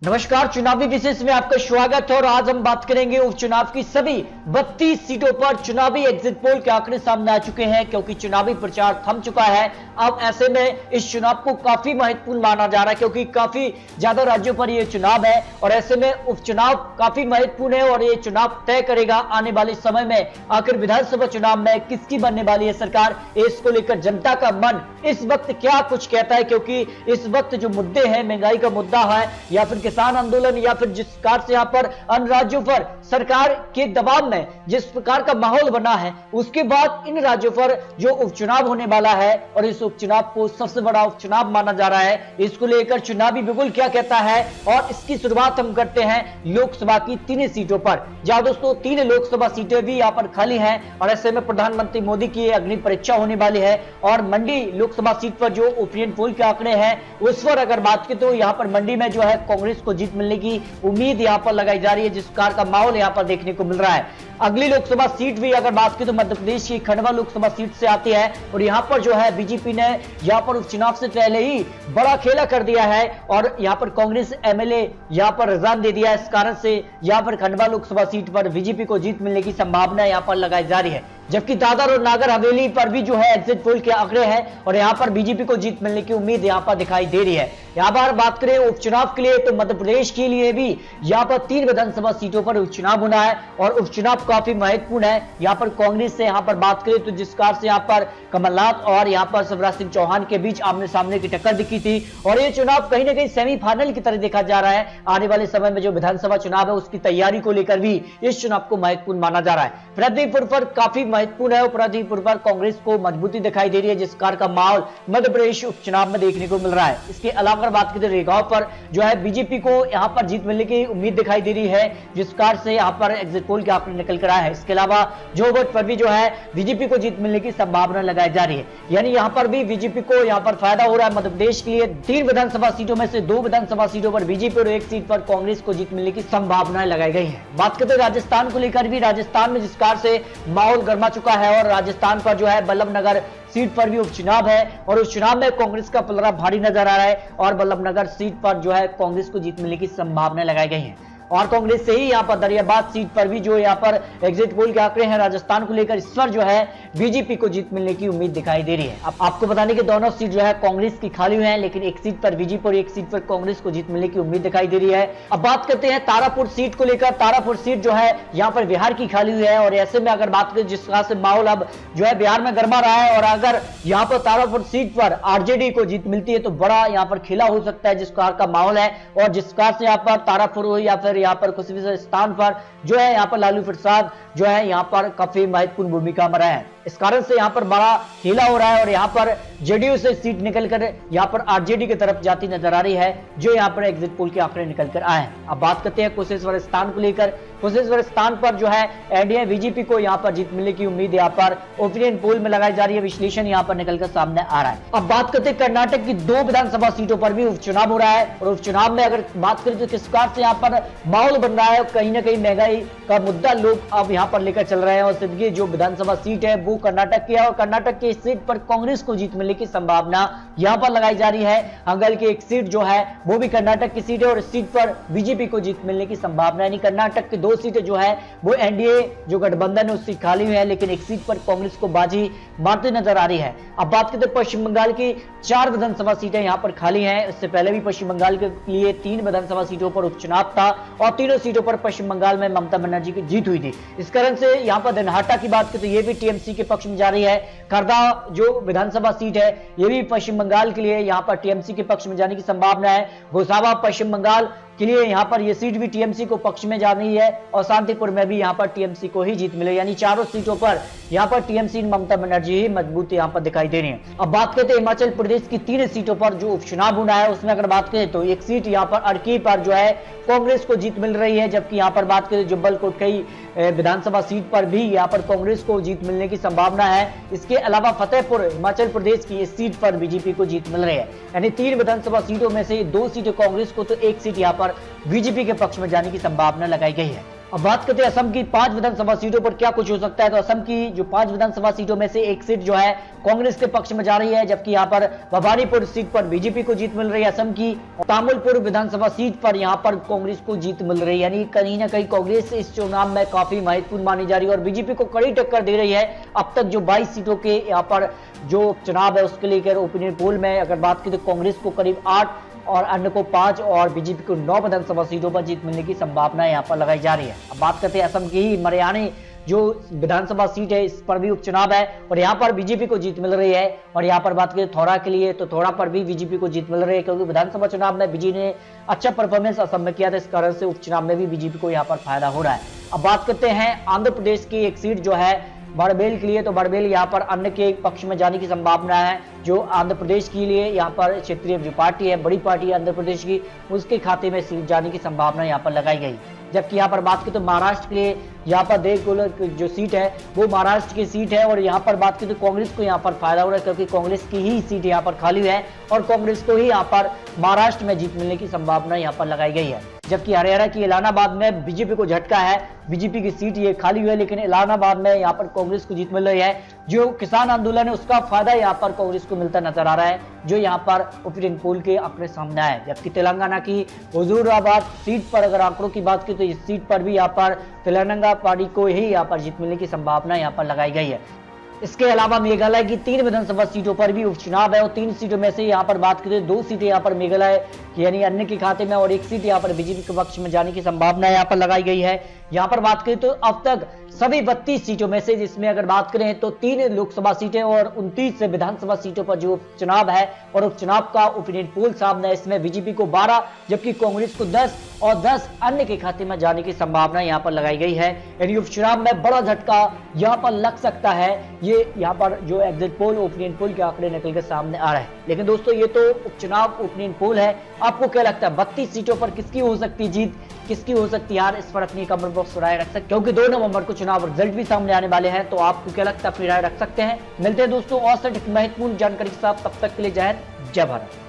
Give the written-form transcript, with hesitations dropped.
नमस्कार, चुनावी विशेष में आपका स्वागत है। और आज हम बात करेंगे उपचुनाव की सभी 32 सीटों पर चुनावी एग्जिट पोल के आंकड़े सामने आ चुके हैं, क्योंकि चुनावी प्रचार थम चुका है। अब ऐसे में इस चुनाव को काफी महत्वपूर्ण माना जा रहा है, क्योंकि काफी ज्यादा राज्यों पर यह चुनाव है और ऐसे में उपचुनाव काफी महत्वपूर्ण है और ये चुनाव तय करेगा आने वाले समय में आखिर विधानसभा चुनाव में किसकी बनने वाली है सरकार। इसको लेकर जनता का मन इस वक्त क्या कुछ कहता है, क्योंकि इस वक्त जो मुद्दे हैं, महंगाई का मुद्दा है या फिर किसान आंदोलन या फिर जिस प्रकार से यहां पर अन्य राज्यों पर सरकार के दबाव में जिस प्रकार का माहौल बना है, उसके बाद इन राज्यों पर जो उपचुनाव होने वाला है और इस उपचुनाव को सबसे बड़ा उपचुनाव माना जा रहा है, इसको लेकर चुनावी बिगुल क्या कहता है। और इसकी शुरुआत हम करते हैं लोकसभा की 3 सीटों पर। जहां दोस्तों 3 लोकसभा सीटें भी यहां पर खाली हैं और ऐसे में प्रधानमंत्री मोदी की अग्नि परीक्षा होने वाली है। और मंडी लोकसभा सीट पर जो ओपिनियन पोल के आंकड़े हैं उस पर अगर बात की तो यहां पर मंडी में जो है कांग्रेस को जीत मिलने की उम्मीद यहां पर लगाई जा रही है, जिस प्रकार का माहौल यहां पर देखने को मिल रहा है। अगली लोकसभा सीट भी अगर बात की तो मध्य प्रदेश की खंडवा लोकसभा सीट से आती है और यहां पर जो है बीजेपी ने यहां पर उपचुनाव से पहले ही बड़ा खेला कर दिया है और यहां पर कांग्रेस एमएलए यहां पर रिजाइन दे दिया है। इस कारण से यहां पर खंडवा लोकसभा सीट पर बीजेपी को जीत मिलने की संभावना यहां पर लगाई जा रही है। जबकि दादर और नागर हवेली पर भी जो है एग्जिट पोल के आंकड़े हैं और यहां पर बीजेपी को जीत मिलने की उम्मीद यहां पर दिखाई दे रही है। यहां पर बात करें उपचुनाव के लिए तो मध्य प्रदेश के लिए भी यहां पर 3 विधानसभा सीटों पर उपचुनाव होना है और उपचुनाव काफी महत्वपूर्ण है। यहां पर कांग्रेस से यहां पर बात करें तो जिस कार से यहां पर कमलनाथ और यहां पर शिवराज सिंह चौहान के बीच आमने सामने की टक्कर दिखी थी और यह चुनाव कहीं ना कहीं सेमीफाइनल की तरह देखा जा रहा है। आने वाले समय में जो विधानसभा चुनाव है उसकी तैयारी को लेकर भी इस चुनाव को महत्वपूर्ण माना जा रहा है। फरीदपुर पर काफी महत्वपूर्ण है। फरीदपुर पर कांग्रेस को मजबूती दिखाई दे रही है, जिस कार का माहौल मध्य प्रदेश उपचुनाव में देखने को मिल रहा है। इसके अलावा अगर बात करें रेगांव पर जो है बीजेपी को यहां पर जीत मिलने की उम्मीद दिखाई दे रही है, जिस कार से यहां पर एग्जिट पोल के आंकड़े निकल कर आए हैं। इसके अलावा जोबट पर भी जो है बीजेपी को जीत मिलने की संभावना लगाई जा रही है, यानी यहां पर भी बीजेपी को यहां पर फायदा हो रहा है। मध्य प्रदेश के लिए 3 विधानसभा सीटों में से 2 विधानसभा सीटों पर बीजेपी और 1 सीट पर कांग्रेस को जीत मिलने की संभावनाएं लगाई गई है। बात करते हैं राजस्थान को लेकर भी, राजस्थान में जिस कार से माहौल गर्मा चुका है और राजस्थान पर जो है बल्लभनगर सीट पर भी उपचुनाव है और उस चुनाव में कांग्रेस का पलड़ा भारी नजर आ रहा है और बल्लभनगर सीट पर जो है कांग्रेस को जीत मिलने की संभावना लगाई गई है। और कांग्रेस से ही यहां पर दरियाबाद सीट पर भी जो यहां पर एग्जिट पोल के आंकड़े हैं राजस्थान को लेकर, इस पर जो है बीजेपी को जीत मिलने की उम्मीद दिखाई दे रही है। अब आपको बताने के दोनों सीट जो है कांग्रेस की खाली हुई है, लेकिन 1 सीट पर बीजेपी और 1 सीट पर कांग्रेस को जीत मिलने की उम्मीद दिखाई दे रही है। अब बात करते हैं तारापुर सीट को लेकर। तारापुर सीट जो है यहां पर बिहार की खाली हुई है और ऐसे में अगर बात करें जिस तरह से माहौल अब जो है बिहार में गर्मा रहा है और अगर यहां पर तारापुर सीट पर आरजेडी को जीत मिलती है तो बड़ा यहां पर खिला हो सकता है, जिस प्रकार का माहौल है। और जिस प्रकार से यहां पर तारापुर हो या फिर यहां पर कुछ भी स्थान पर जो है यहां पर लालू प्रसाद जो है यहां पर काफी महत्वपूर्ण भूमिका में रहे हैं, इस कारण से यहां पर बड़ा खेला हो रहा है और यहां पर जेडीयू से सीट निकलकर यहां पर आरजेडी की तरफ जाती नजर आ रही है, जो यहां पर एग्जिट पोल के आंकड़े निकलकर आए हैं। अब बात करते हैं कुशेश्वर स्थान को लेकर। कुशेश्वर स्थान पर जो है एनडीए बीजेपी को यहां पर जीत मिलने की उम्मीद यहां पर ओपिनियन पोल में लगाई जा रही है, विश्लेषण यहां पर निकलकर सामने आ रहा है। अब बात करते हैं कर्नाटक की 2 विधानसभा सीटों पर भी उपचुनाव हो रहा है और उपचुनाव में अगर बात करें तो किस प्रकार से यहां पर माहौल बन रहा है, कहीं ना कहीं महंगाई का मुद्दा लोग अब यहां पर लेकर चल रहे हैं। और सिर्फ जो विधानसभा सीट है वो कर्नाटक की है और कर्नाटक की इस सीट पर कांग्रेस को जीत मिलने की संभावना यहां पर लगाई जा रही है। हंगल की 1 सीट जो है वो भी कर्नाटक की सीट है और इस सीट पर बीजेपी को जीत मिलने की संभावना, यानी कर्नाटक की 2 सीटें जो है वो एनडीए जो गठबंधन है उस सीट खाली हुई है, लेकिन 1 सीट पर कांग्रेस को बाजी मारती नजर आ रही है। अब बात करते हैं पश्चिम बंगाल की 4 विधानसभा सीटें यहां पर खाली हैं। इससे पहले भी पश्चिम बंगाल के लिए 3 विधानसभा सीटों पर उपचुनाव था और तीनों सीटों पर पश्चिम बंगाल में ममता बनर्जी की जीत हुई थी। इस कारण से यहां पर दिनहाटा की बात करें तो यह भी टीएमसी के पक्ष में जा रही है। खरदा जो विधानसभा सीट है यह भी पश्चिम बंगाल के लिए यहां पर टीएमसी के पक्ष में जाने की संभावना है। भोसावा पश्चिम बंगाल के लिए यहां पर यह सीट भी टीएमसी को पक्ष में जा रही है और शांतिपुर में भी यहां पर टीएमसी को ही जीत मिले, यानी चारों सीटों पर यहां पर टीएमसी ममता बनर्जी ही मजबूत यहां पर दिखाई दे रही है। अब बात करते हैं हिमाचल प्रदेश की 3 सीटों पर जो उपचुनाव होना है, उसमें अगर बात करें तो 1 सीट यहां पर अड़की पर जो है कांग्रेस को जीत मिल रही है, जबकि यहां पर बात करें जुब्बल कोटकई विधानसभा सीट पर भी यहां पर कांग्रेस को जीत मिलने की संभावना है। इसके अलावा फतेहपुर हिमाचल प्रदेश की इस सीट पर बीजेपी को जीत मिल रही है, यानी 3 विधानसभा सीटों में से 2 सीटें कांग्रेस को तो 1 सीट यहां पर बीजेपी के पक्ष में जाने की संभावना लगाई गई है। अब बात करते हैं असम की 5 विधानसभा सीटों पर क्या कुछ हो सकता है। तो असम की जो 5 विधानसभा सीटों में से एक सीट जो है कांग्रेस के पक्ष में जा रही है, जबकि यहां पर भवानीपुर सीट पर बीजेपी को जीत मिल रही है असम की। तामुलपुर विधानसभा सीट पर यहां पर कांग्रेस को जीत मिल रही है, यानी कहीं ना कहीं कांग्रेस इस चुनाव में काफी महत्वपूर्ण मानी जा रही है और बीजेपी को कड़ी टक्कर दे रही है। अब तक जो 22 सीटों के यहाँ पर जो चुनाव है उसके लेकर ओपिनियन पोल में अगर बात की तो कांग्रेस को करीब 8 और अन्य को 5 और बीजेपी को 9 विधानसभा सीटों पर जीत मिलने की संभावना यहाँ पर लगाई जा रही है। अब बात करते हैं असम की ही मरियानी जो विधानसभा सीट है, इस पर भी उपचुनाव है और यहाँ पर बीजेपी को जीत मिल रही है। और यहाँ पर बात करें थोड़ा के लिए तो थोड़ा पर भी बीजेपी को जीत मिल रही है, क्योंकि विधानसभा चुनाव में बीजेपी ने अच्छा परफॉर्मेंस असम में किया था, इस कारण से उपचुनाव में भी बीजेपी को यहाँ पर फायदा हो रहा है। अब बात करते हैं आंध्र प्रदेश की एक सीट जो है बड़बेल के लिए, तो बड़बेल यहाँ पर अन्य के पक्ष में जाने की संभावना है। जो आंध्र प्रदेश के लिए यहाँ पर क्षेत्रीय जो पार्टी है, बड़ी पार्टी है आंध्र प्रदेश की, उसके खाते में सीट जाने की संभावना यहाँ पर लगाई गई। जबकि यहाँ पर बात की तो महाराष्ट्र के लिए यहाँ पर देवगौड़ा जो सीट है वो महाराष्ट्र की सीट है और यहाँ पर बात की तो कांग्रेस को यहाँ पर फायदा हो रहा है, क्योंकि कांग्रेस की ही सीट यहाँ पर खाली है और कांग्रेस को ही यहाँ पर महाराष्ट्र में जीत मिलने की संभावना यहाँ पर लगाई गई है। जबकि हरियाणा की इलाहाबाद में बीजेपी को झटका है, बीजेपी की सीट ये खाली हुई है, लेकिन इलाहाबाद में यहाँ पर कांग्रेस को जीत मिल रही है। जो किसान आंदोलन है उसका फायदा यहाँ पर कांग्रेस को मिलता नजर आ रहा है, जो यहाँ पर ओपिनियन पोल के आंकड़े सामने आए। जबकि तेलंगाना की हुजूराबाद सीट पर अगर आंकड़ों की बात की तो इस सीट पर भी यहाँ पर तेलंगाना पार्टी को ही यहाँ पर जीत मिलने की संभावना यहाँ पर लगाई गई है। इसके अलावा मेघालय की 3 विधानसभा सीटों पर भी उपचुनाव है और 3 सीटों में से यहाँ पर बात करें 2 सीटें यहाँ पर मेघालय यानी अन्य के खाते में और 1 सीट यहाँ पर बीजेपी के पक्ष में जाने की संभावना यहाँ पर लगाई गई है। यहाँ पर बात करें तो अब तक सभी 32 सीटों में से, जिसमें अगर बात करें तो 3 लोकसभा सीटें और 29 विधानसभा सीटों पर जो उपचुनाव है और उपचुनाव का ओपिनियन पोल सामने है, इसमें बीजेपी को 12 जबकि कांग्रेस को 10 और 10 अन्य के खाते में जाने की संभावना यहाँ पर लगाई गई है। यानी उपचुनाव में बड़ा झटका यहाँ पर लग सकता है। ये यहाँ पर जो एग्जिट पोल ओपिनियन पोल के आंकड़े निकल के सामने आ रहे हैं। लेकिन दोस्तों ये तो उपचुनाव ओपिनियन पोल है, आपको क्या लगता है 32 सीटों पर किसकी हो सकती है जीत, किसकी हो सकती है हार, इस पर अपनी कमेंट बॉक्स में राय रख सकते हैं, क्योंकि 2 नवंबर को चुनाव रिजल्ट भी सामने आने वाले हैं। तो आपको क्या लगता है अपनी राय रख सकते हैं। मिलते हैं दोस्तों और से महत्वपूर्ण जानकारी के साथ, तब तक के लिए जय हिंद जय भारत।